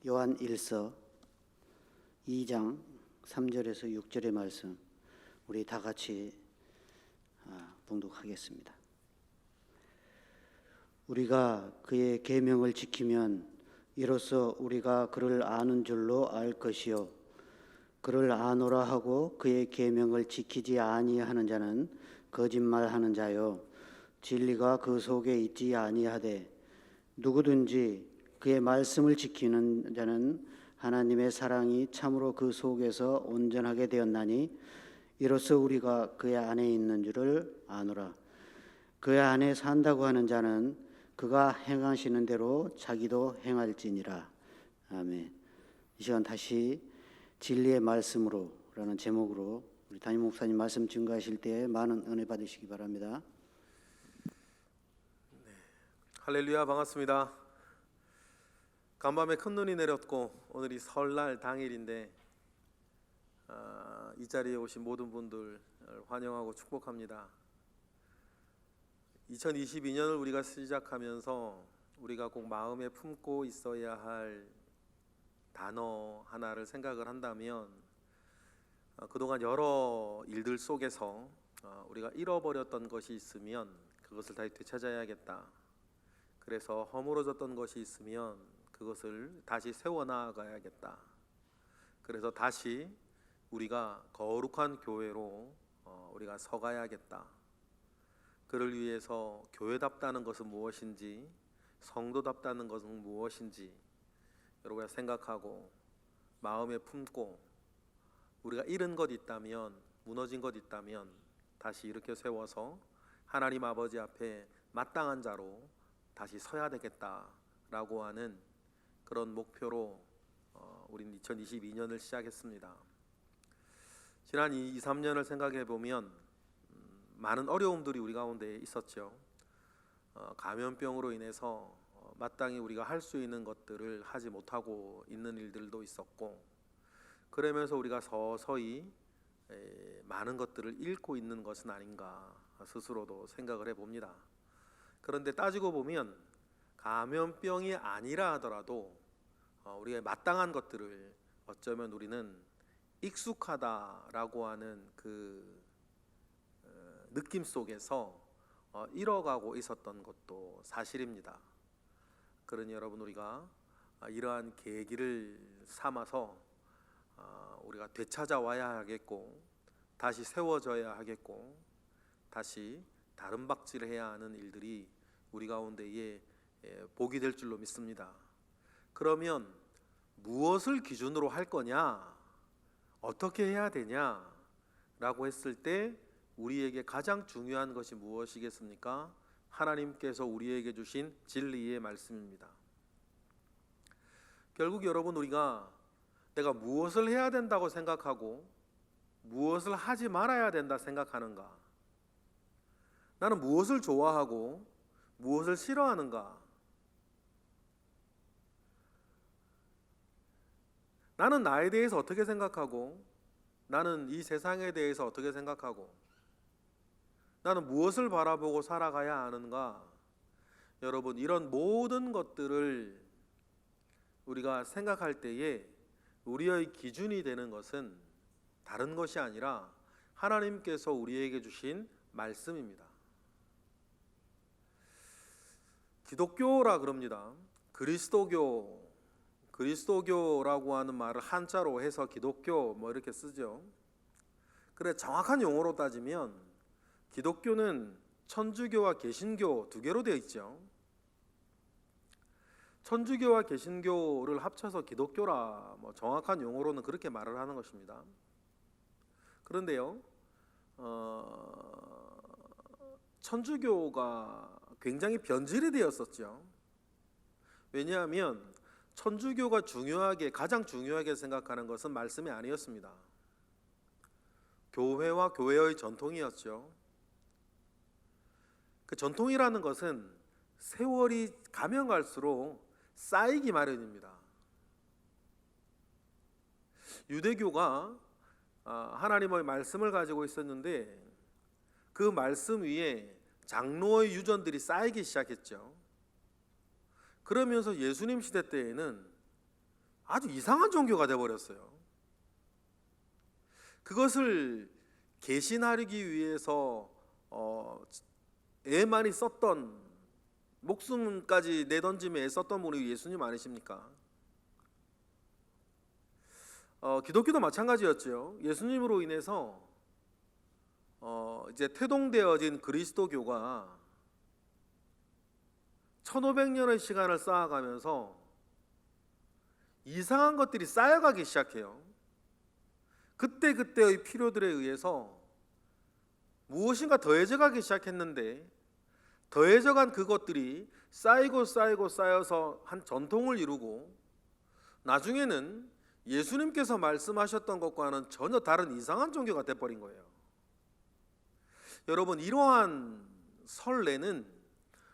요한 1서 2장 3절에서 6절의 말씀 우리 다 같이 봉독하겠습니다. 우리가 그의 계명을 지키면 이로써 우리가 그를 아는 줄로 알 것이요 그를 아노라 하고 그의 계명을 지키지 아니하는 자는 거짓말하는 자요 진리가 그 속에 있지 아니하되 누구든지 그의 말씀을 지키는 자는 하나님의 사랑이 참으로 그 속에서 온전하게 되었나니 이로써 우리가 그의 안에 있는 줄을 아노라. 그의 안에 산다고 하는 자는 그가 행하시는 대로 자기도 행할지니라. 아멘. 이 시간 다시 진리의 말씀으로 라는 제목으로 우리 담임 목사님 말씀 증거하실 때 많은 은혜 받으시기 바랍니다. 할렐루야, 반갑습니다. 간밤에 큰 눈이 내렸고 오늘이 설날 당일인데 이 자리에 오신 모든 분들 환영하고 축복합니다. 2022년을 우리가 시작하면서 우리가 꼭 마음에 품고 있어야 할 단어 하나를 생각을 한다면 그동안 여러 일들 속에서 우리가 잃어버렸던 것이 있으면 그것을 다시 되찾아야겠다. 그래서 허물어졌던 것이 있으면 그것을 다시 세워나가야겠다. 그래서 다시 우리가 거룩한 교회로 우리가 서가야겠다. 그를 위해서 교회답다는 것은 무엇인지, 성도답다는 것은 무엇인지 여러분이 생각하고 마음에 품고 우리가 잃은 것 있다면, 무너진 것 있다면 다시 이렇게 세워서 하나님 아버지 앞에 마땅한 자로 다시 서야 되겠다라고 하는 그런 목표로 우리는 2022년을 시작했습니다. 지난 2, 3년을 생각해 보면 많은 어려움들이 우리 가운데 있었죠. 감염병으로 인해서 마땅히 우리가 할 수 있는 것들을 하지 못하고 있는 일들도 있었고, 그러면서 우리가 서서히 많은 것들을 잃고 있는 것은 아닌가 스스로도 생각을 해봅니다. 그런데 따지고 보면 감염병이 아니라 하더라도 우리가 마땅한 것들을 어쩌면 우리는 익숙하다라고 하는 그 느낌 속에서 잃어가고 있었던 것도 사실입니다. 그러니 여러분, 우리가 이러한 계기를 삼아서 우리가 되찾아와야 하겠고 다시 세워져야 하겠고 다시 다른 박질을 해야 하는 일들이 우리 가운데에 복이 될 줄로 믿습니다. 그러면 무엇을 기준으로 할 거냐, 어떻게 해야 되냐 라고 했을 때 우리에게 가장 중요한 것이 무엇이겠습니까? 하나님께서 우리에게 주신 진리의 말씀입니다. 결국 여러분, 우리가 내가 무엇을 해야 된다고 생각하고 무엇을 하지 말아야 된다 생각하는가, 나는 무엇을 좋아하고 무엇을 싫어하는가, 나는 나에 대해서 어떻게 생각하고 나는 이 세상에 대해서 어떻게 생각하고 나는 무엇을 바라보고 살아가야 하는가. 여러분, 이런 모든 것들을 우리가 생각할 때에 우리의 기준이 되는 것은 다른 것이 아니라 하나님께서 우리에게 주신 말씀입니다. 기독교라 그럽니다. 그리스도교라고 하는 말을 한자로 해서 기독교 이렇게 쓰죠. 그래, 정확한 용어로 따지면 기독교는 천주교와 개신교 두 개로 되어 있죠. 천주교와 개신교를 합쳐서 기독교라 정확한 용어로는 그렇게 말을 하는 것입니다. 그런데요, 천주교가 굉장히 변질이 되었었죠. 왜냐하면 천주교가 가장 중요하게 생각하는 것은 말씀이 아니었습니다. 교회와 교회의 전통이었죠. 그 전통이라는 것은 세월이 가면 갈수록 쌓이기 마련입니다. 유대교가 하나님의 말씀을 가지고 있었는데 그 말씀 위에 장로의 유전들이 쌓이기 시작했죠. 그러면서 예수님 시대 때에는 아주 이상한 종교가 되어버렸어요. 그것을 개신하기 위해서 애 많이 썼던, 목숨까지 내던짐에 애썼던 분이 예수님 아니십니까? 기독교도 마찬가지였죠. 예수님으로 인해서 이제 태동되어진 그리스도교가 1500년의 시간을 쌓아가면서 이상한 것들이 쌓여가기 시작해요. 그때그때의 필요들에 의해서 무엇인가 더해져가기 시작했는데, 더해져간 그것들이 쌓이고 쌓여서 한 전통을 이루고 나중에는 예수님께서 말씀하셨던 것과는 전혀 다른 이상한 종교가 돼버린 거예요. 여러분, 이러한 선례는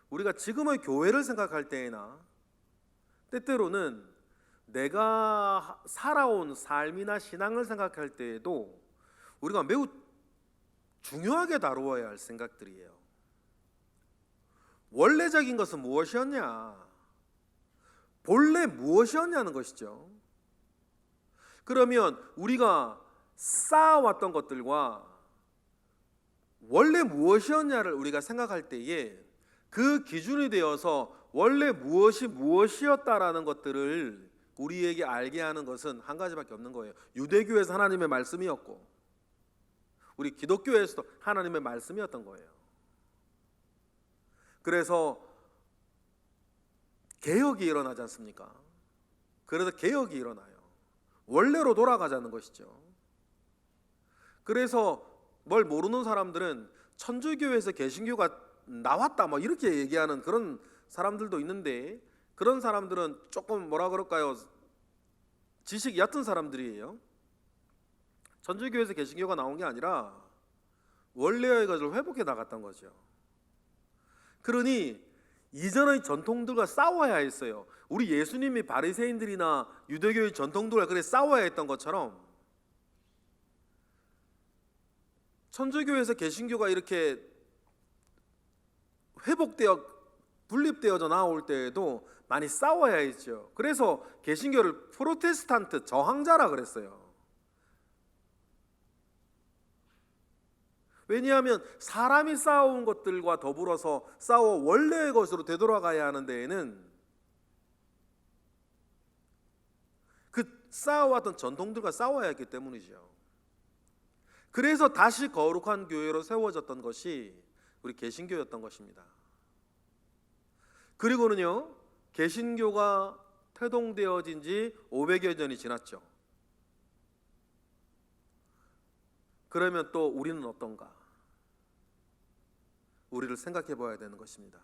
우리가 지금의 교회를 생각할 때나 때때로는 내가 살아온 삶이나 신앙을 생각할 때에도 우리가 매우 중요하게 다루어야 할 생각들이에요. 원래적인 것은 무엇이었냐? 본래 무엇이었냐는 것이죠. 그러면 우리가 쌓아왔던 것들과 원래 무엇이었냐를 우리가 생각할 때에 그 기준이 되어서 원래 무엇이 무엇이었다라는 것들을 우리에게 알게 하는 것은 한 가지밖에 없는 거예요. 유대교에서 하나님의 말씀이었고 우리 기독교에서도 하나님의 말씀이었던 거예요. 그래서 개혁이 일어나지 않습니까? 그래서 개혁이 일어나요. 원래로 돌아가자는 것이죠. 그래서 뭘 모르는 사람들은 천주교에서 개신교가 나왔다 뭐 이렇게 얘기하는 그런 사람들도 있는데, 그런 사람들은 조금 뭐라 그럴까요? 지식이 얕은 사람들이에요. 천주교에서 개신교가 나온 게 아니라 원래의 것을 회복해 나갔던 거죠. 그러니 이전의 전통들과 싸워야 했어요. 우리 예수님이 바리새인들이나 유대교의 전통들과 그래 싸워야 했던 것처럼 천주교에서 개신교가 이렇게 회복되어 분립되어져 나올 때에도 많이 싸워야 했죠. 그래서 개신교를 프로테스탄트 저항자라 그랬어요. 왜냐하면 사람이 쌓아온 것들과 더불어서 싸워 원래의 것으로 되돌아가야 하는 데에는 그 쌓아왔던 전통들과 싸워야 했기 때문이죠. 그래서 다시 거룩한 교회로 세워졌던 것이 우리 개신교였던 것입니다. 그리고는요, 개신교가 태동되어진 지 500여 년이 지났죠. 그러면 또 우리는 어떤가? 우리를 생각해 봐야 되는 것입니다.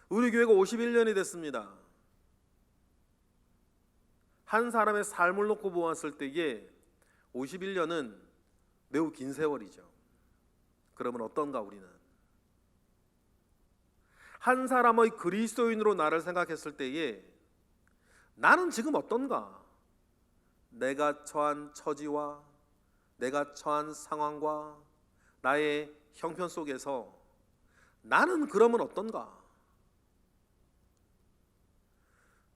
우리 교회가 51년이 됐습니다. 한 사람의 삶을 놓고 보았을 때에 51년은 매우 긴 세월이죠. 그러면 어떤가 우리는? 한 사람의 그리스도인으로 나를 생각했을 때에 나는 지금 어떤가? 내가 처한 처지와 내가 처한 상황과 나의 형편 속에서 나는 그러면 어떤가?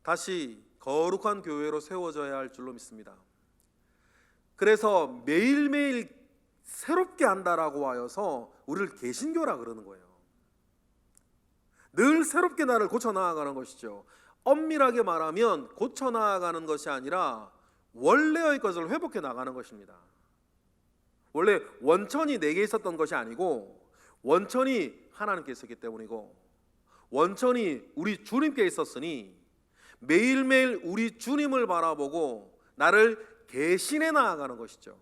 다시 거룩한 교회로 세워져야 할 줄로 믿습니다. 그래서 매일매일 새롭게 한다라고 하여서 우리를 개신교라 그러는 거예요. 늘 새롭게 나를 고쳐 나아가는 것이죠. 엄밀하게 말하면 고쳐 나아가는 것이 아니라 원래의 것을 회복해 나가는 것입니다. 원래 원천이 내게 있었던 것이 아니고 원천이 하나님께 있었기 때문이고 원천이 우리 주님께 있었으니 매일매일 우리 주님을 바라보고 나를 개신해 나아가는 것이죠.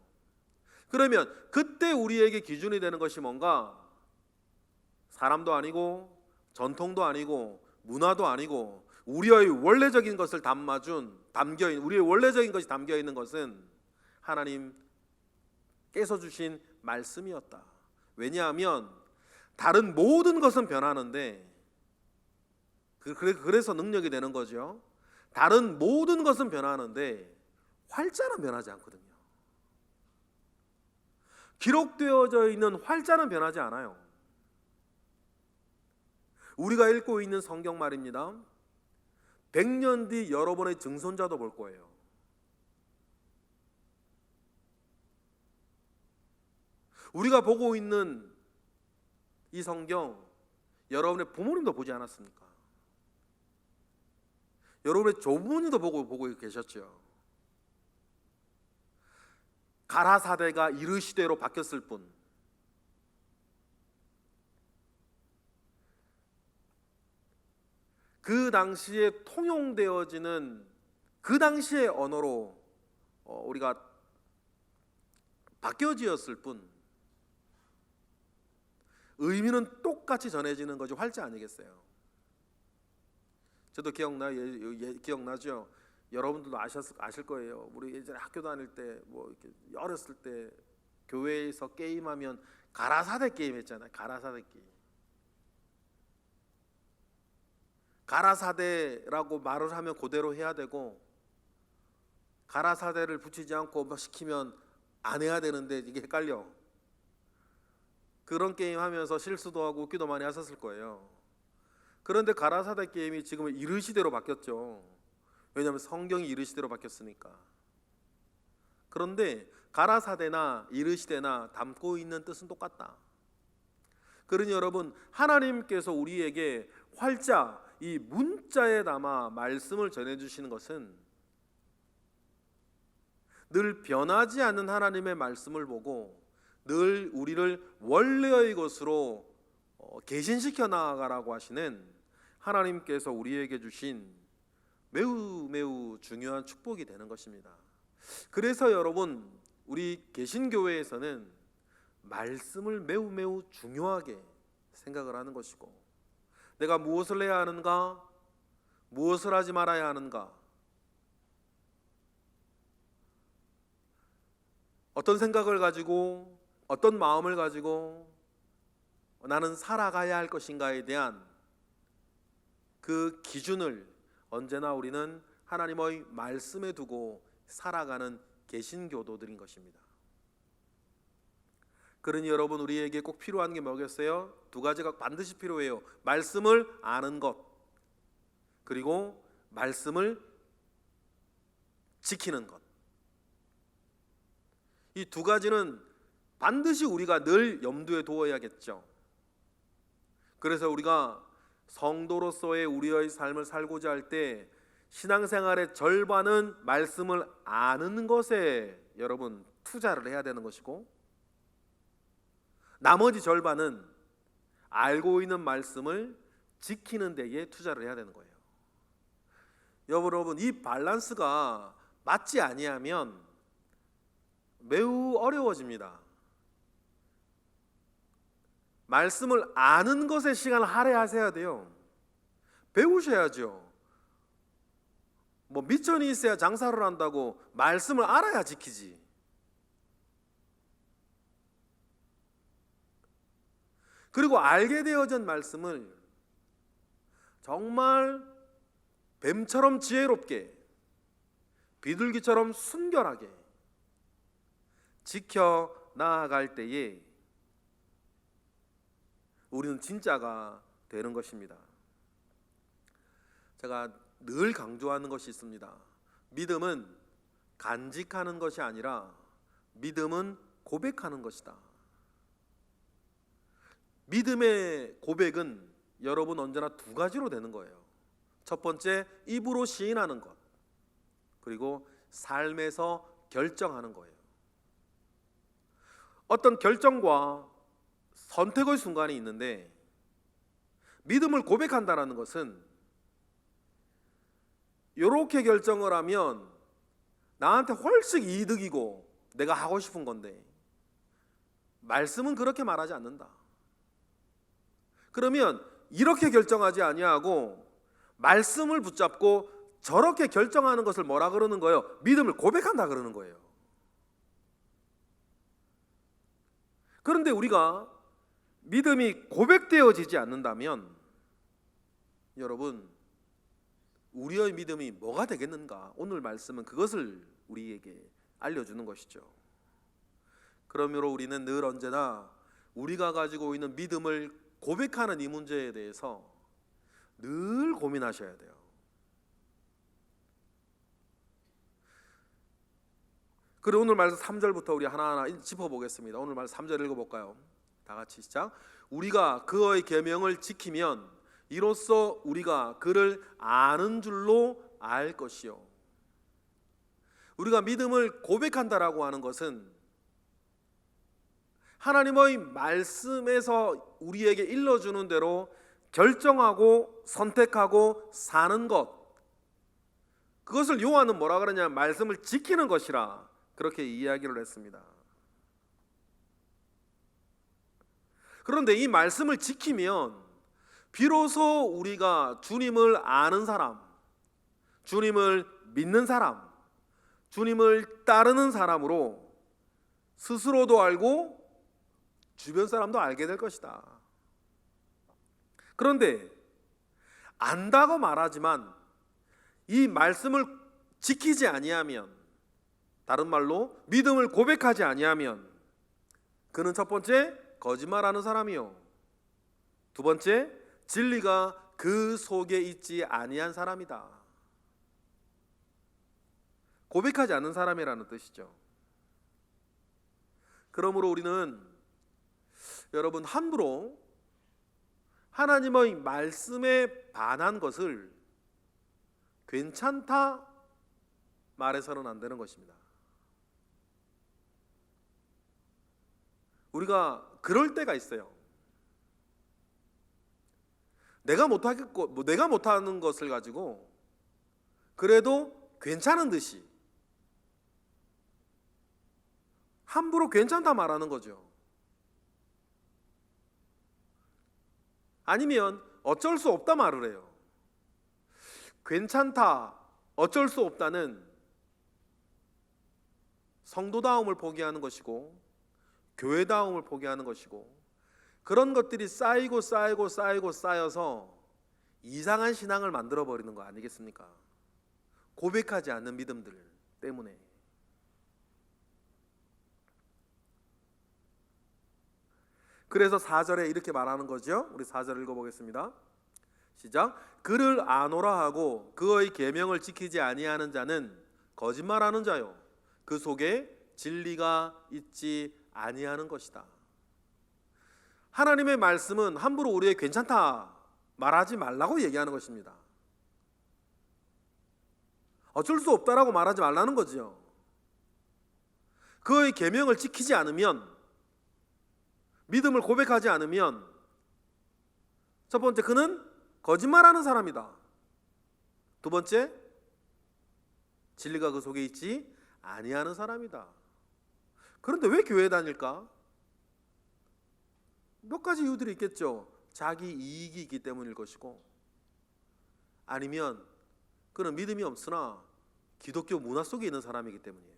그러면 그때 우리에게 기준이 되는 것이 뭔가? 사람도 아니고 전통도 아니고 문화도 아니고 우리의 원래적인 것을 우리의 원래적인 것이 담겨있는 것은 하나님께서 주신 말씀이었다. 왜냐하면 다른 모든 것은 변하는데 그래서 능력이 되는 거죠. 다른 모든 것은 변하는데 활자는 변하지 않거든요. 기록되어져 있는 활자는 변하지 않아요. 우리가 읽고 있는 성경 말입니다. 100년 뒤 여러분의 증손자도 볼 거예요. 우리가 보고 있는 이 성경, 여러분의 부모님도 보지 않았습니까? 여러분의 조부모님도 보고 계셨죠. 가라사대가 이르시대로 바뀌었을 뿐, 그 당시에 통용되어지는 그 당시의 언어로 우리가 바뀌어지었을 뿐 의미는 똑같이 전해지는 것이 활자 아니겠어요? 저도 기억나죠? 여러분들도 아실 거예요. 우리 예전에 학교 다닐 때 뭐 이렇게 어렸을 때 교회에서 게임하면 가라사대 게임 했잖아요. 가라사대 게임. 가라사대라고 말을 하면 그대로 해야 되고, 가라사대를 붙이지 않고 뭐 시키면 안 해야 되는데 이게 헷갈려. 그런 게임 하면서 실수도 하고 웃기도 많이 하셨을 거예요. 그런데 가라사대 게임이 지금은 이르시대로 바뀌었죠. 왜냐하면 성경이 이르시대로 바뀌었으니까. 그런데 가라사대나 이르시대나 담고 있는 뜻은 똑같다. 그러니 여러분, 하나님께서 우리에게 활자, 이 문자에 담아 말씀을 전해주시는 것은 늘 변하지 않는 하나님의 말씀을 보고 늘 우리를 원래의 것으로 개신시켜 나아가라고 하시는 하나님께서 우리에게 주신 매우 중요한 축복이 되는 것입니다. 그래서 여러분, 우리 개신교회에서는 말씀을 매우 중요하게 생각을 하는 것이고, 내가 무엇을 해야 하는가, 무엇을 하지 말아야 하는가, 어떤 생각을 가지고 어떤 마음을 가지고 나는 살아가야 할 것인가에 대한 그 기준을 언제나 우리는 하나님의 말씀에 두고 살아가는 개신교도들인 것입니다. 그러니 여러분, 우리에게 꼭 필요한 게 뭐겠어요? 두 가지가 반드시 필요해요. 말씀을 아는 것, 그리고 말씀을 지키는 것. 이 두 가지는 반드시 우리가 늘 염두에 두어야겠죠. 그래서 우리가 성도로서의 우리의 삶을 살고자 할 때 신앙생활의 절반은 말씀을 아는 것에 여러분 투자를 해야 되는 것이고, 나머지 절반은 알고 있는 말씀을 지키는 데에 투자를 해야 되는 거예요. 여러분, 이 밸런스가 맞지 아니하면 매우 어려워집니다. 말씀을 아는 것에 시간을 할애하셔야 돼요. 배우셔야죠. 뭐 미천이 있어야 장사를 한다고 말씀을 알아야 지키지. 그리고 알게 되어진 말씀을 정말 뱀처럼 지혜롭게, 비둘기처럼 순결하게 지켜 나아갈 때에 우리는 진짜가 되는 것입니다. 제가 늘 강조하는 것이 있습니다. 믿음은 간직하는 것이 아니라 믿음은 고백하는 것이다. 믿음의 고백은 여러분 언제나 두 가지로 되는 거예요. 첫 번째, 입으로 시인하는 것, 그리고 삶에서 결정하는 거예요. 어떤 결정과 선택의 순간이 있는데, 믿음을 고백한다는 것은 이렇게 결정을 하면 나한테 훨씬 이득이고 내가 하고 싶은 건데, 말씀은 그렇게 말하지 않는다. 그러면 이렇게 결정하지 아니하고 말씀을 붙잡고 저렇게 결정하는 것을 뭐라 그러는 거예요? 믿음을 고백한다 그러는 거예요. 그런데 우리가 믿음이 고백되어지지 않는다면 여러분, 우리의 믿음이 뭐가 되겠는가? 오늘 말씀은 그것을 우리에게 알려주는 것이죠. 그러므로 우리는 늘 언제나 우리가 가지고 있는 믿음을 고백하는 이 문제에 대해서 늘 고민하셔야 돼요. 그리고 오늘 말씀 3절부터 우리 하나하나 짚어보겠습니다. 오늘 말씀 3절 읽어볼까요? 다 같이 시작. 우리가 그의 계명을 지키면 이로써 우리가 그를 아는 줄로 알 것이요. 우리가 믿음을 고백한다라고 하는 것은 하나님의 말씀에서 우리에게 일러주는 대로 결정하고 선택하고 사는 것, 그것을 요한은 뭐라 그러냐, 말씀을 지키는 것이라 그렇게 이야기를 했습니다. 그런데 이 말씀을 지키면 비로소 우리가 주님을 아는 사람, 주님을 믿는 사람, 주님을 따르는 사람으로 스스로도 알고 주변 사람도 알게 될 것이다. 그런데 안다고 말하지만 이 말씀을 지키지 아니하면, 다른 말로 믿음을 고백하지 아니하면 그는 첫 번째 거짓말하는 사람이요, 두 번째 진리가 그 속에 있지 아니한 사람이다. 고백하지 않는 사람이라는 뜻이죠. 그러므로 우리는 여러분 함부로 하나님의 말씀에 반한 것을 괜찮다 말해서는 안 되는 것입니다. 우리가 그럴 때가 있어요. 내가 못하는 것을 가지고 그래도 괜찮은 듯이 함부로 괜찮다 말하는 거죠. 아니면 어쩔 수 없다 말을 해요. 괜찮다, 어쩔 수 없다는 성도다움을 포기하는 것이고 교회다움을 포기하는 것이고, 그런 것들이 쌓여서 이상한 신앙을 만들어버리는 거 아니겠습니까? 고백하지 않는 믿음들 때문에. 그래서 4절에 이렇게 말하는 거죠. 우리 4절 읽어보겠습니다. 시작. 그를 아노라 하고 그의 계명을 지키지 아니하는 자는 거짓말하는 자요, 그 속에 진리가 있지 아니하는 것이다. 하나님의 말씀은 함부로 우리의 괜찮다 말하지 말라고 얘기하는 것입니다. 어쩔 수 없다라고 말하지 말라는 거죠. 그의 계명을 지키지 않으면, 믿음을 고백하지 않으면 첫 번째 그는 거짓말하는 사람이다. 두 번째 진리가 그 속에 있지 아니하는 사람이다. 그런데 왜 교회에 다닐까? 몇 가지 이유들이 있겠죠. 자기 이익이 있기 때문일 것이고, 아니면 그는 믿음이 없으나 기독교 문화 속에 있는 사람이기 때문이에요.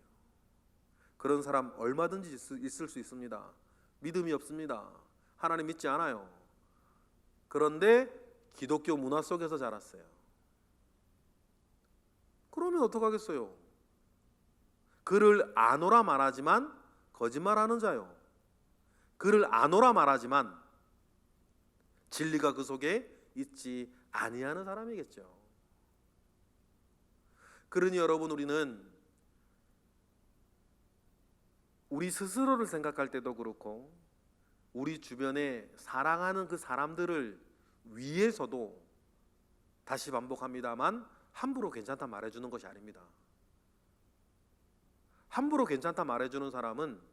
그런 사람 얼마든지 있을 수 있습니다. 믿음이 없습니다. 하나님 믿지 않아요. 그런데 기독교 문화 속에서 자랐어요. 그러면 어떡하겠어요? 그를 아노라 말하지만 거짓말하는 자요, 그를 아노라 말하지만 진리가 그 속에 있지 아니하는 사람이겠죠. 그러니 여러분, 우리는 우리 스스로를 생각할 때도 그렇고 우리 주변에 사랑하는 그 사람들을 위해서도, 다시 반복합니다만, 함부로 괜찮다 말해주는 것이 아닙니다. 함부로 괜찮다 말해주는 사람은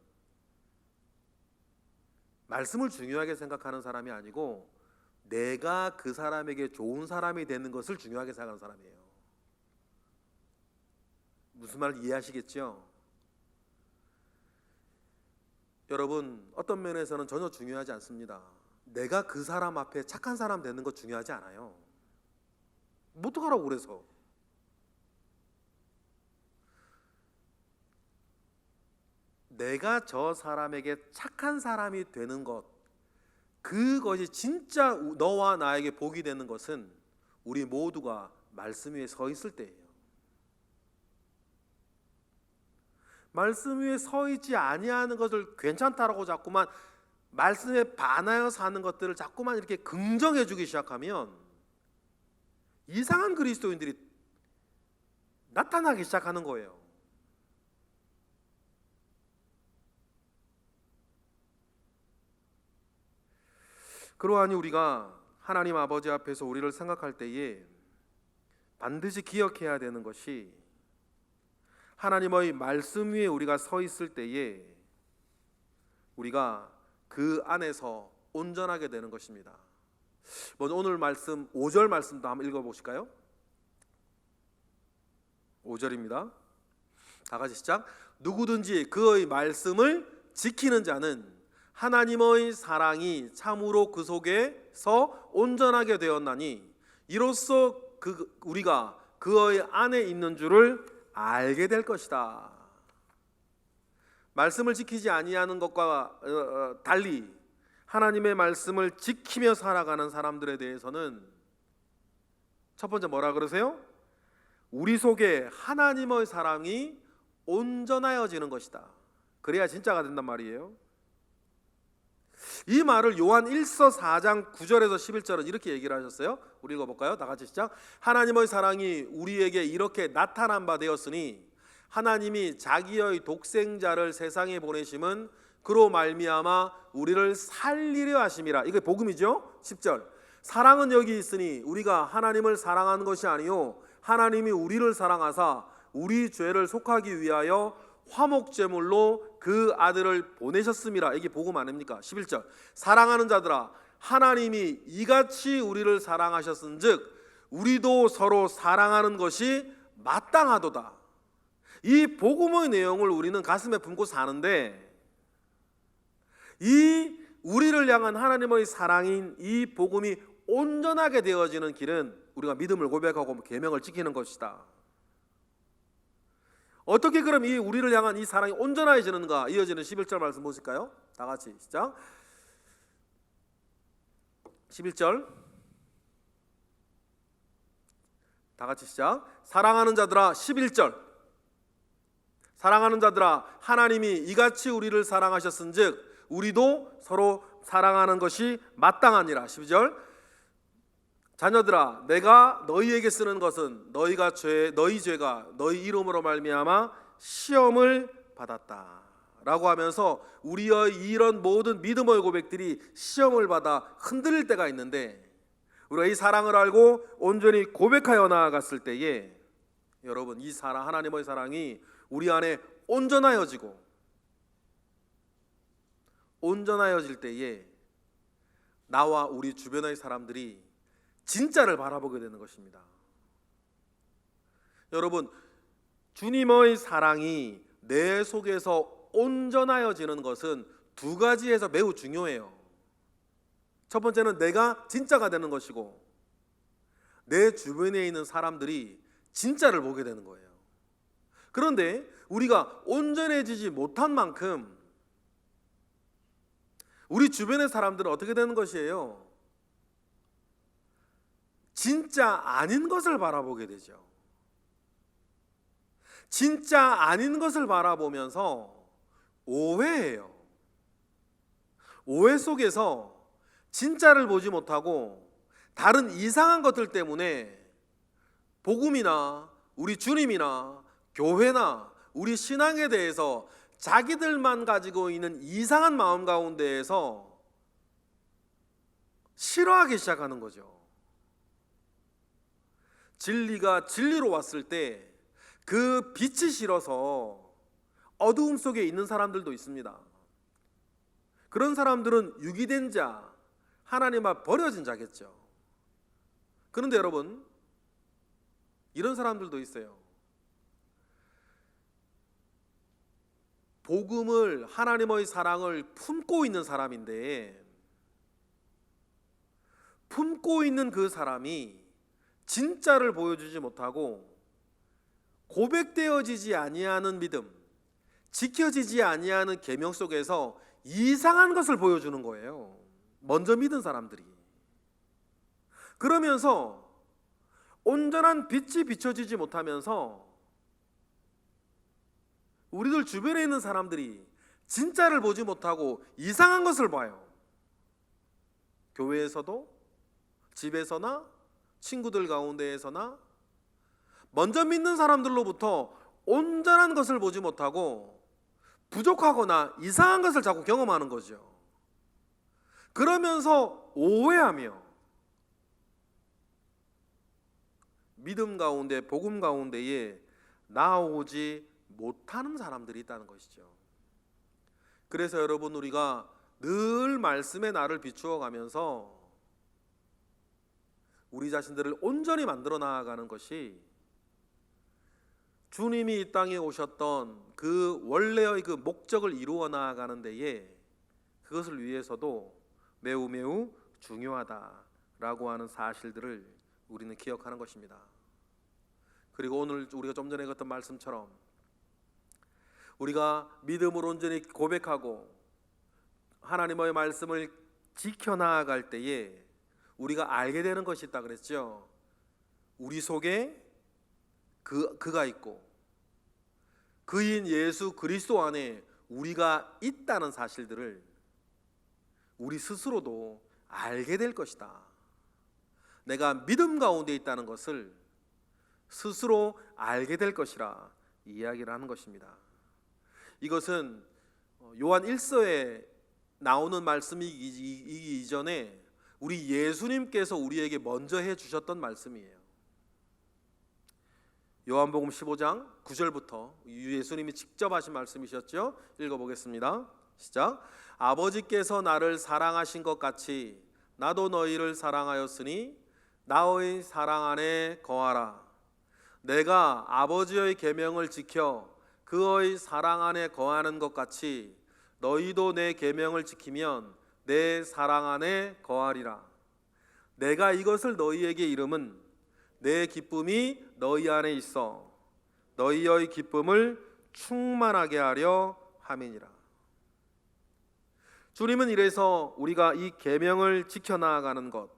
말씀을 중요하게 생각하는 사람이 아니고 내가 그 사람에게 좋은 사람이 되는 것을 중요하게 생각하는 사람이에요. 무슨 말 이해하시겠죠? 여러분, 어떤 면에서는 전혀 중요하지 않습니다. 내가 그 사람 앞에 착한 사람 되는 거 중요하지 않아요. 뭐 어떡하라고 그래서. 내가 저 사람에게 착한 사람이 되는 것, 그것이 진짜 너와 나에게 복이 되는 것은 우리 모두가 말씀 위에 서 있을 때예요. 말씀 위에 서 있지 아니하는 것을 괜찮다라고 자꾸만 말씀에 반하여 사는 것들을 자꾸만 이렇게 긍정해 주기 시작하면 이상한 그리스도인들이 나타나기 시작하는 거예요. 그러하니 우리가 하나님 아버지 앞에서 우리를 생각할 때에 반드시 기억해야 되는 것이 하나님의 말씀 위에 우리가 서 있을 때에 우리가 그 안에서 온전하게 되는 것입니다. 먼저 오늘 말씀 5절 말씀도 한번 읽어보실까요? 5절입니다. 다 같이 시작. 누구든지 그의 말씀을 지키는 자는 하나님의 사랑이 참으로 그 속에서 온전하게 되었나니 이로써 우리가 그의 안에 있는 줄을 알게 될 것이다. 말씀을 지키지 아니하는 것과 달리 하나님의 말씀을 지키며 살아가는 사람들에 대해서는 첫 번째 뭐라 그러세요? 우리 속에 하나님의 사랑이 온전하여지는 것이다. 그래야 진짜가 된단 말이에요. 이 말을 요한 1서 4장 9절에서 11절은 이렇게 얘기를 하셨어요. 우리 읽어볼까요? 다 같이 시작. 하나님의 사랑이 우리에게 이렇게 나타난 바 되었으니 하나님이 자기의 독생자를 세상에 보내심은 그로 말미암아 우리를 살리려 하심이라. 이게 복음이죠. 10절. 사랑은 여기 있으니 우리가 하나님을 사랑하는 것이 아니요 하나님이 우리를 사랑하사 우리 죄를 속하기 위하여 화목제물로 그 아들을 보내셨음이라. 이게 복음 아닙니까? 11절. 사랑하는 자들아 하나님이 이같이 우리를 사랑하셨은즉 우리도 서로 사랑하는 것이 마땅하도다. 이 복음의 내용을 우리는 가슴에 품고 사는데 이 우리를 향한 하나님의 사랑인 이 복음이 온전하게 되어지는 길은 우리가 믿음을 고백하고 계명을 지키는 것이다. 어떻게 그럼 이 우리를 향한 이 사랑이 온전해지는가? 이어지는 11절 말씀 보실까요? 다 같이 시작. 11절 다 같이 시작. 사랑하는 자들아 11절. 사랑하는 자들아 하나님이 이같이 우리를 사랑하셨은즉 우리도 서로 사랑하는 것이 마땅하니라. 12절. 자녀들아 내가 너희에게 쓰는 것은 너희 죄가 너희 이름으로 말미암아 시험을 받았다 라고 하면서 우리의 이런 모든 믿음의 고백들이 시험을 받아 흔들릴 때가 있는데 우리가 이 사랑을 알고 온전히 고백하여 나아갔을 때에 여러분 이 사랑 하나님의 사랑이 우리 안에 온전하여질 때에 나와 우리 주변의 사람들이 진짜를 바라보게 되는 것입니다. 여러분 주님의 사랑이 내 속에서 온전하여지는 것은 두 가지에서 매우 중요해요. 첫 번째는 내가 진짜가 되는 것이고 내 주변에 있는 사람들이 진짜를 보게 되는 거예요. 그런데 우리가 온전해지지 못한 만큼 우리 주변의 사람들은 어떻게 되는 것이에요? 진짜 아닌 것을 바라보게 되죠. 진짜 아닌 것을 바라보면서 오해해요. 오해 속에서 진짜를 보지 못하고 다른 이상한 것들 때문에 복음이나 우리 주님이나 교회나 우리 신앙에 대해서 자기들만 가지고 있는 이상한 마음 가운데에서 싫어하기 시작하는 거죠. 진리가 진리로 왔을 때 그 빛이 싫어서 어두움 속에 있는 사람들도 있습니다. 그런 사람들은 유기된 자, 하나님 앞 버려진 자겠죠. 그런데 여러분 이런 사람들도 있어요. 복음을 하나님의 사랑을 품고 있는 사람인데 품고 있는 그 사람이 진짜를 보여주지 못하고 고백되어지지 아니하는 믿음, 지켜지지 아니하는 계명 속에서 이상한 것을 보여주는 거예요. 먼저 믿은 사람들이. 그러면서 온전한 빛이 비춰지지 못하면서 우리들 주변에 있는 사람들이 진짜를 보지 못하고 이상한 것을 봐요. 교회에서도, 집에서나, 친구들 가운데에서나 먼저 믿는 사람들로부터 온전한 것을 보지 못하고 부족하거나 이상한 것을 자꾸 경험하는 거죠. 그러면서 오해하며 믿음 가운데, 복음 가운데에 나오지 못하는 사람들이 있다는 것이죠. 그래서 여러분, 우리가 늘 말씀의 나를 비추어 가면서 우리 자신들을 온전히 만들어 나아가는 것이 주님이 이 땅에 오셨던 그 원래의 그 목적을 이루어 나아가는 데에 그것을 위해서도 매우 매우 중요하다라고 하는 사실들을 우리는 기억하는 것입니다. 그리고 오늘 우리가 좀 전에 읽었던 말씀처럼 우리가 믿음으로 온전히 고백하고 하나님의 말씀을 지켜나아갈 때에 우리가 알게 되는 것이 있다 그랬죠. 우리 속에 그가 있고 그인 예수 그리스도 안에 우리가 있다는 사실들을 우리 스스로도 알게 될 것이다. 내가 믿음 가운데 있다는 것을 스스로 알게 될 것이라 이야기를 하는 것입니다. 이것은 요한 1서에 나오는 말씀이기 이전에 우리 예수님께서 우리에게 먼저 해주셨던 말씀이에요. 요한복음 15장 9절부터 예수님이 직접 하신 말씀이셨죠. 읽어보겠습니다. 시작. 아버지께서 나를 사랑하신 것 같이 나도 너희를 사랑하였으니 나의 사랑 안에 거하라. 내가 아버지의 계명을 지켜 그의 사랑 안에 거하는 것 같이 너희도 내 계명을 지키면 내 사랑 안에 거하리라. 내가 이것을 너희에게 이름은 내 기쁨이 너희 안에 있어 너희의 기쁨을 충만하게 하려 함이니라. 주님은 이래서 우리가 이 계명을 지켜나가는 것,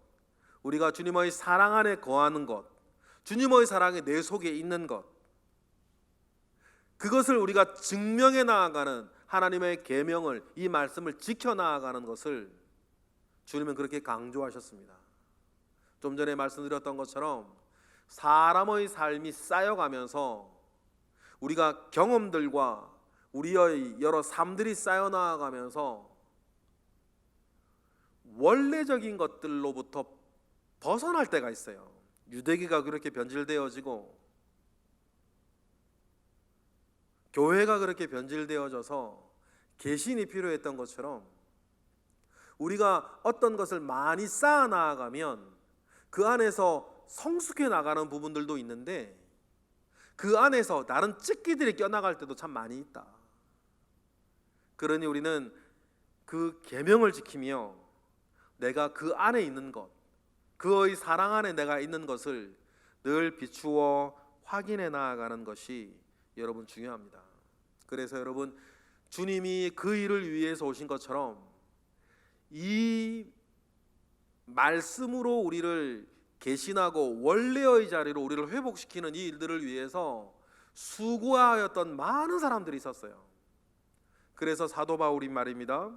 우리가 주님의 사랑 안에 거하는 것, 주님의 사랑이 내 속에 있는 것, 그것을 우리가 증명해 나아가는 하나님의 계명을, 이 말씀을 지켜나가는 것을 주님은 그렇게 강조하셨습니다. 좀 전에 말씀드렸던 것처럼 사람의 삶이 쌓여가면서 우리가 경험들과 우리의 여러 삶들이 쌓여나가면서 원래적인 것들로부터 벗어날 때가 있어요. 유대기가 그렇게 변질되어지고 교회가 그렇게 변질되어져서 개신이 필요했던 것처럼 우리가 어떤 것을 많이 쌓아 나가면 그 안에서 성숙해 나가는 부분들도 있는데 그 안에서 다른 찢기들이 껴나갈 때도 참 많이 있다. 그러니 우리는 그 계명을 지키며 내가 그 안에 있는 것, 그의 사랑 안에 내가 있는 것을 늘 비추어 확인해 나아가는 것이 여러분 중요합니다. 그래서 여러분, 주님이 그 일을 위해서 오신 것처럼 이 말씀으로 우리를 개신하고 원래의 자리로 우리를 회복시키는 이 일들을 위해서 수고하였던 많은 사람들이 있었어요. 그래서 사도 바울이 말입니다.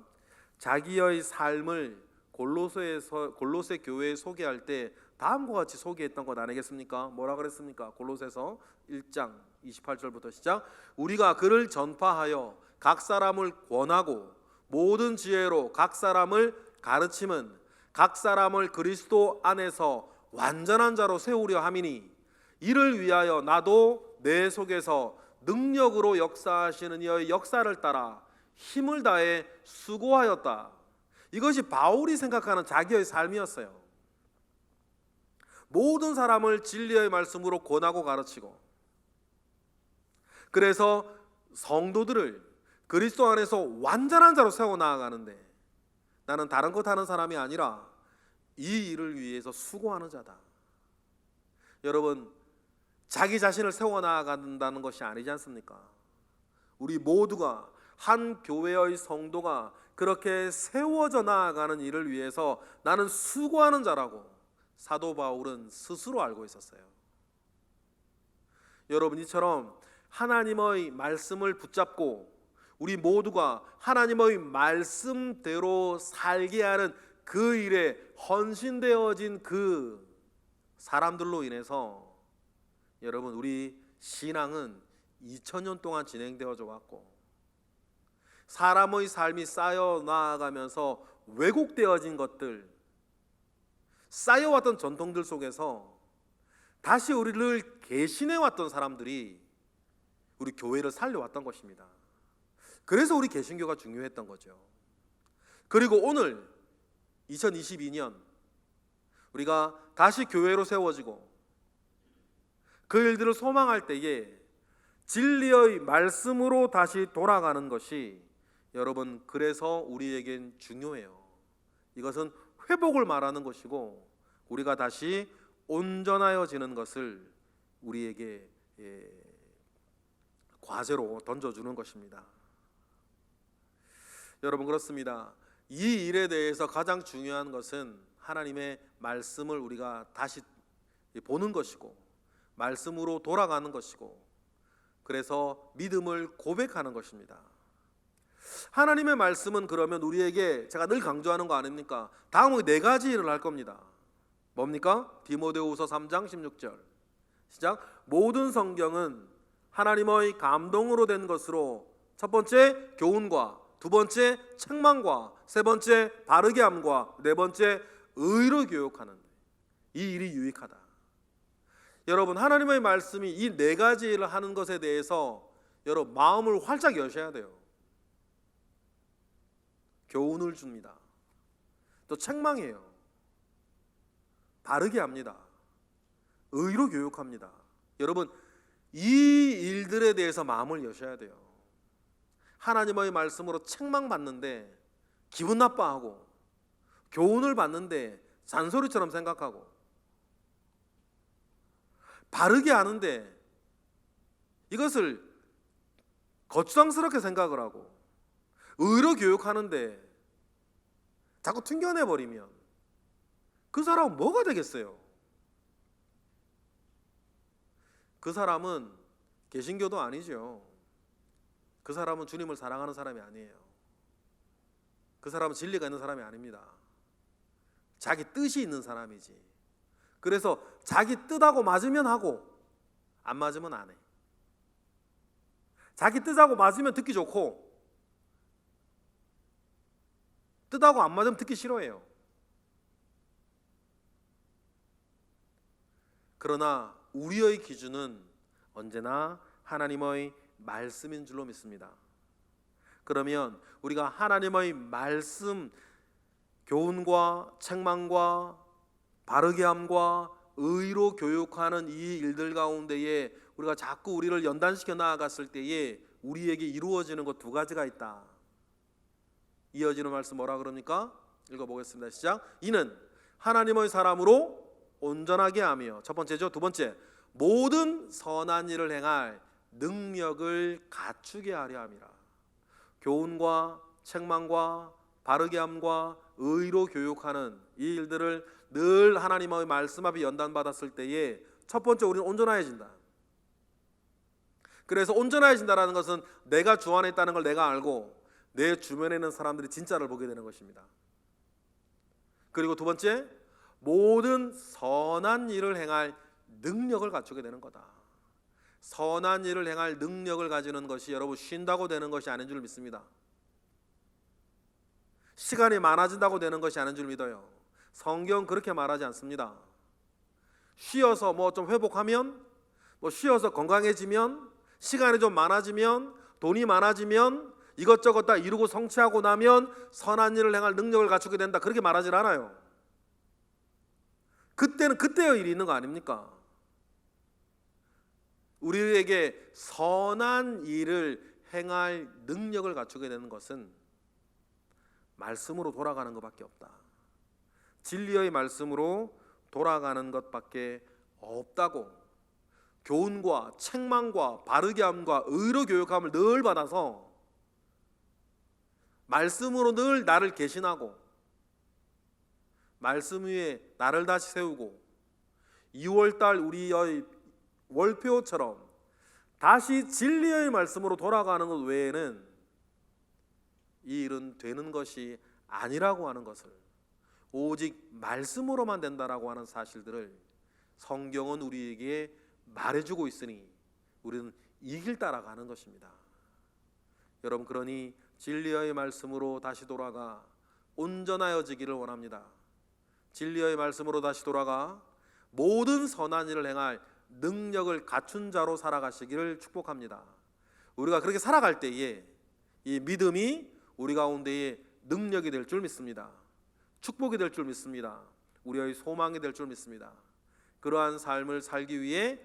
자기의 삶을 골로새 교회에 소개할 때 다음과 같이 소개했던 것 아니겠습니까? 뭐라 그랬습니까? 골로새서 1장 28절부터 시작. 우리가 그를 전파하여 각 사람을 권하고 모든 지혜로 각 사람을 가르침은 각 사람을 그리스도 안에서 완전한 자로 세우려 함이니 이를 위하여 나도 내 속에서 능력으로 역사하시는 이의 역사를 따라 힘을 다해 수고하였다. 이것이 바울이 생각하는 자기의 삶이었어요. 모든 사람을 진리의 말씀으로 권하고 가르치고, 그래서 성도들을 그리스도 안에서 완전한 자로 세워나가는데 나는 다른 것 하는 사람이 아니라 이 일을 위해서 수고하는 자다. 여러분, 자기 자신을 세워나간다는 것이 아니지 않습니까? 우리 모두가 한 교회의 성도가 그렇게 세워져 나아가는 일을 위해서 나는 수고하는 자라고 사도 바울은 스스로 알고 있었어요. 여러분, 이처럼 하나님의 말씀을 붙잡고 우리 모두가 하나님의 말씀대로 살게 하는 그 일에 헌신되어진 그 사람들로 인해서 여러분, 우리 신앙은 2000년 동안 진행되어져 왔고 사람의 삶이 쌓여 나아가면서 왜곡되어진 것들, 쌓여왔던 전통들 속에서 다시 우리를 개신해왔던 사람들이 우리 교회를 살려왔던 것입니다. 그래서 우리 개신교가 중요했던 거죠. 그리고 오늘 2022년 우리가 다시 교회로 세워지고 그 일들을 소망할 때에 진리의 말씀으로 다시 돌아가는 것이 여러분, 그래서 우리에겐 중요해요. 이것은 회복을 말하는 것이고 우리가 다시 온전하여지는 것을 우리에게 과제로 던져주는 것입니다. 여러분, 그렇습니다. 이 일에 대해서 가장 중요한 것은 하나님의 말씀을 우리가 다시 보는 것이고 말씀으로 돌아가는 것이고, 그래서 믿음을 고백하는 것입니다. 하나님의 말씀은 그러면 우리에게, 제가 늘 강조하는 거 아닙니까? 다음은 4가지 일을 할 겁니다. 뭡니까? 디모데후서 3장 16절 시작. 모든 성경은 하나님의 감동으로 된 것으로 첫 번째 교훈과, 두 번째 책망과, 세 번째 바르게 함과, 네 번째 의로 교육하는 이 일이 유익하다. 여러분, 하나님의 말씀이 이 4가지 일을 하는 것에 대해서 여러분 마음을 활짝 여셔야 돼요. 교훈을 줍니다. 또 책망해요. 바르게 합니다. 의로 교육합니다. 여러분, 이 일들에 대해서 마음을 여셔야 돼요. 하나님의 말씀으로 책망받는데 기분 나빠하고, 교훈을 받는데 잔소리처럼 생각하고, 바르게 하는데 이것을 거추장스럽게 생각을 하고, 의로 교육하는데 자꾸 튕겨내버리면 그 사람은 뭐가 되겠어요? 그 사람은 개신교도 아니죠. 그 사람은 주님을 사랑하는 사람이 아니에요. 그 사람은 진리가 있는 사람이 아닙니다. 자기 뜻이 있는 사람이지. 그래서 자기 뜻하고 맞으면 하고 안 맞으면 안 해. 자기 뜻하고 맞으면 듣기 좋고 뜻하고 안 맞으면 듣기 싫어해요. 그러나 우리의 기준은 언제나 하나님의 말씀인 줄로 믿습니다. 그러면 우리가 하나님의 말씀, 교훈과 책망과 바르게 함과 의로 교육하는 이 일들 가운데에 우리가 자꾸 우리를 연단시켜 나아갔을 때에 우리에게 이루어지는 것 2가지가 있다. 이어지는 말씀 뭐라 그럽니까? 읽어보겠습니다. 시작. 이는 하나님의 사람으로 온전하게 하며, 첫 번째죠. 두 번째, 모든 선한 일을 행할 능력을 갖추게 하려 함이라. 교훈과 책망과 바르게 함과 의로 교육하는 이 일들을 늘 하나님의 말씀 앞에 연단받았을 때에 첫 번째, 우리는 온전해진다. 그래서 온전해진다라는 것은 내가 주 안에 있다는 걸 내가 알고 내 주변에 있는 사람들이 진짜를 보게 되는 것입니다. 그리고 두 번째, 모든 선한 일을 행할 능력을 갖추게 되는 거다. 선한 일을 행할 능력을 가지는 것이 여러분 쉰다고 되는 것이 아닌 줄 믿습니다. 시간이 많아진다고 되는 것이 아닌 줄 믿어요. 성경 그렇게 말하지 않습니다. 쉬어서 뭐 좀 회복하면, 뭐 쉬어서 건강해지면, 시간이 좀 많아지면, 돈이 많아지면, 이것저것 다 이루고 성취하고 나면 선한 일을 행할 능력을 갖추게 된다, 그렇게 말하지 않아요. 그때는 그때의 일이 있는 거 아닙니까? 우리에게 선한 일을 행할 능력을 갖추게 되는 것은 말씀으로 돌아가는 것밖에 없다. 진리의 말씀으로 돌아가는 것밖에 없다고. 교훈과 책망과 바르게 함과 의로 교육함을 늘 받아서 말씀으로 늘 나를 개신하고 말씀 위에 나를 다시 세우고 2월달 우리의 월표처럼 다시 진리의 말씀으로 돌아가는 것 외에는 이 일은 되는 것이 아니라고 하는 것을, 오직 말씀으로만 된다라고 하는 사실들을 성경은 우리에게 말해주고 있으니 우리는 이 길 따라가는 것입니다. 여러분, 그러니 진리의 말씀으로 다시 돌아가 온전하여지기를 원합니다. 진리의 말씀으로 다시 돌아가 모든 선한 일을 행할 능력을 갖춘 자로 살아가시기를 축복합니다. 우리가 그렇게 살아갈 때에 이 믿음이 우리 가운데에 능력이 될 줄 믿습니다. 축복이 될 줄 믿습니다. 우리의 소망이 될 줄 믿습니다. 그러한 삶을 살기 위해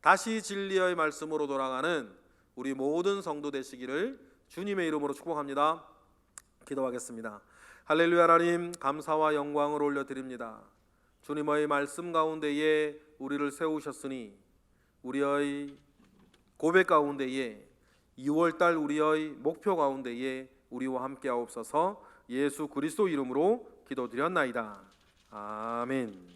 다시 진리의 말씀으로 돌아가는 우리 모든 성도 되시기를 주님의 이름으로 축복합니다. 기도하겠습니다. 할렐루야. 하나님, 감사와 영광을 올려드립니다. 주님의 말씀 가운데에 우리를 세우셨으니 우리의 고백 가운데에 2월달 우리의 목표 가운데에 우리와 함께 하옵소서. 예수 그리스도 이름으로 기도드렸나이다. 아멘.